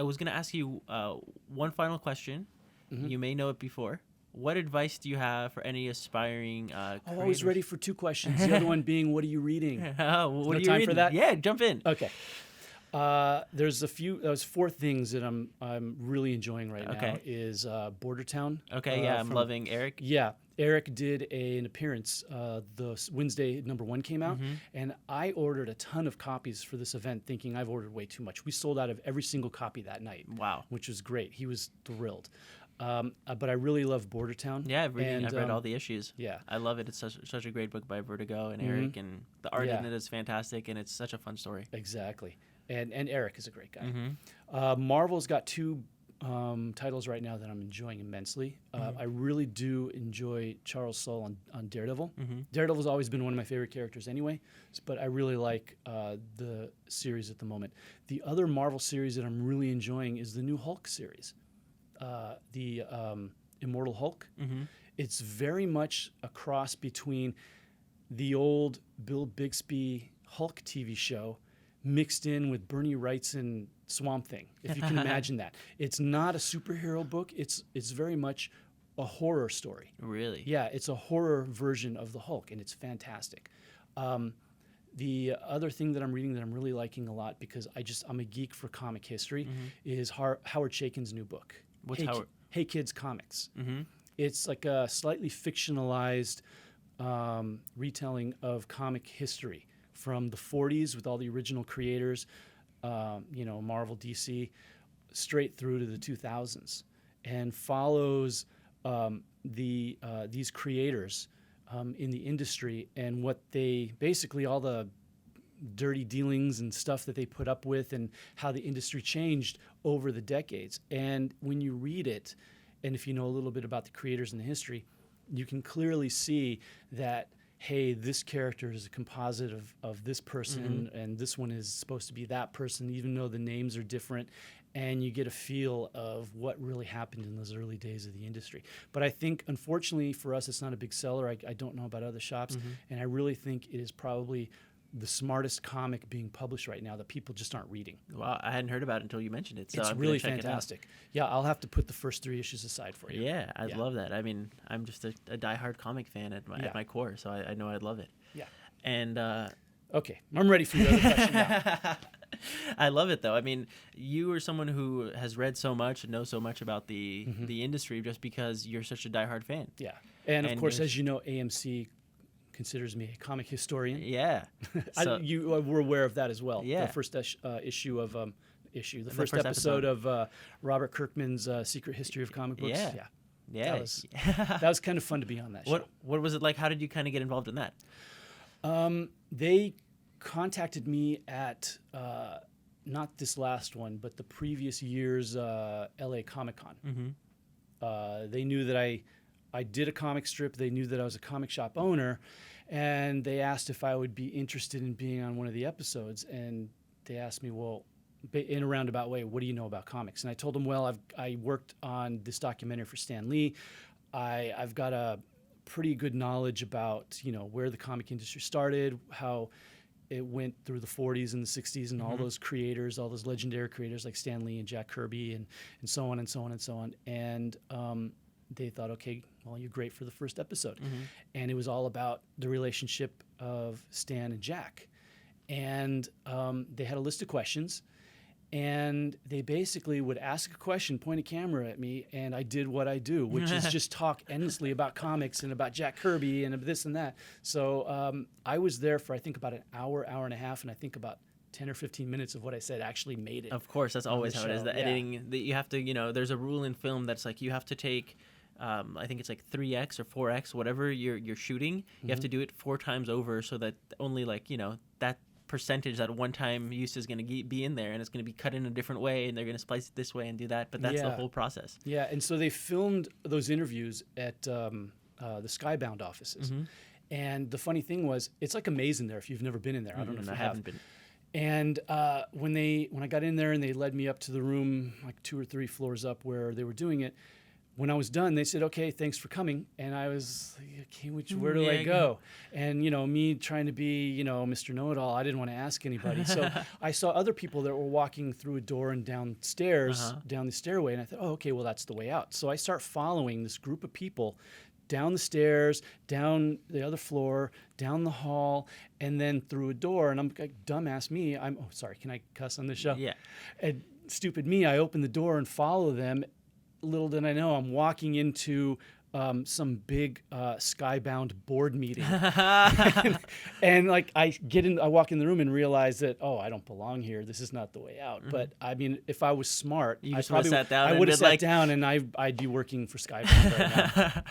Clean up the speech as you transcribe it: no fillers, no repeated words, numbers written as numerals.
I was going to ask you one final question. Mm-hmm. You may know it before. What advice do you have for any aspiring creators? I was ready for 2 questions. The other one being, what are you reading? What no are you time reading? for that? Yeah, jump in. Okay. There's 4 things that I'm really enjoying right now. Is Bordertown. Okay, I'm loving Eric. Yeah, Eric did an appearance. The Wednesday #1 came out, and I ordered a ton of copies for this event, thinking I've ordered way too much. We sold out of every single copy that night. Wow, which was great. He was thrilled. But I really love Bordertown. Yeah, I've read all the issues. Yeah, I love it. It's such a great book by Vertigo and Eric, and the art in it is fantastic, and it's such a fun story. Exactly. And Eric is a great guy. Marvel's got 2 titles right now that I'm enjoying immensely. I really do enjoy Charles Soule on Daredevil. Daredevil's always been one of my favorite characters anyway, but I really like the series at the moment. The other Marvel series that I'm really enjoying is the new Hulk series, the Immortal Hulk. It's very much a cross between the old Bill Bixby Hulk TV show mixed in with Bernie Wrightson Swamp Thing, if you can imagine that. It's not a superhero book. It's very much a horror story. Really? Yeah, it's a horror version of the Hulk, and it's fantastic. The other thing that I'm reading that I'm really liking a lot, because I'm a geek for comic history, is Howard Chaykin's new book. What's Howard? Hey Kids Comics. It's like a slightly fictionalized retelling of comic history from the 40s with all the original creators, Marvel, DC, straight through to the 2000s, and follows these creators in the industry and what they basically, all the dirty dealings and stuff that they put up with, and how the industry changed over the decades. And when you read it, and if you know a little bit about the creators and the history, you can clearly see that, hey, this character is a composite of this person, and this one is supposed to be that person, even though the names are different. And you get a feel of what really happened in those early days of the industry. But I think, unfortunately for us, it's not a big seller. I don't know about other shops. And I really think it is probably the smartest comic being published right now that people just aren't reading. Wow, I hadn't heard about it until you mentioned it. So it's I'm really gonna check fantastic. Yeah, I'll have to put the first 3 issues aside for you. Yeah, I'd love that. I mean, I'm just a diehard comic fan at my core, so I know I'd love it. Yeah. And okay, I'm ready for your other question now. I love it, though. I mean, you are someone who has read so much and knows so much about the industry just because you're such a diehard fan. Yeah, and of course, as you know, AMC considers me a comic historian. Yeah. So, you were aware of that as well. Yeah. The first issue of the first episode of Robert Kirkman's Secret History of Comic Books. Yeah. Yeah. That was kind of fun to be on that show. What was it like? How did you kind of get involved in that? They contacted me at not this last one, but the previous year's LA Comic-Con. They knew that I did a comic strip. They knew that I was a comic shop owner, and they asked if I would be interested in being on one of the episodes. And they asked me, well, in a roundabout way, what do you know about comics? And I told them, well, I worked on this documentary for Stan Lee. I've got a pretty good knowledge about, where the comic industry started, how it went through the 40s and the 60s, and all those creators, all those legendary creators like Stan Lee and Jack Kirby and so on and so on and so on. And they thought, okay, well, you're great for the first episode. And it was all about the relationship of Stan and Jack. And they had a list of questions, and they basically would ask a question, point a camera at me, and I did what I do, which is just talk endlessly about comics and about Jack Kirby and this and that. So I was there for, I think, about an hour and a half, and I think about 10 or 15 minutes of what I said actually made it. Of course, that's always how it is. The editing, you have to, there's a rule in film that's like you have to take, I think it's like 3x or 4x, whatever you're shooting, you have to do it 4 times over so that only that percentage, that one-time use is going to be in there, and it's going to be cut in a different way, and they're going to splice it this way and do that, but that's the whole process. Yeah, and so they filmed those interviews at the Skybound offices. And the funny thing was, it's like a maze in there if you've never been in there. I don't know if you haven't been. And when I got in there and they led me up to the room, like 2 or 3 floors up where they were doing it, when I was done, they said, "Okay, thanks for coming." And I was like, "Okay, where do I go?" And me trying to be, Mr. Know-It-All, I didn't want to ask anybody. So I saw other people that were walking through a door and downstairs, down the stairway, and I thought, "Oh, okay, well that's the way out." So I start following this group of people down the stairs, down the other floor, down the hall, and then through a door. And I'm like, dumbass me, oh, sorry, can I cuss on this show? Yeah. And stupid me, I open the door and follow them. Little did I know, I'm walking into some big skybound board meeting. and like I walk in the room and realize that, oh, I don't belong here. This is not the way out. But I mean, if I was smart, I would have sat down. I would have sat down and I'd be working for Skybound right now.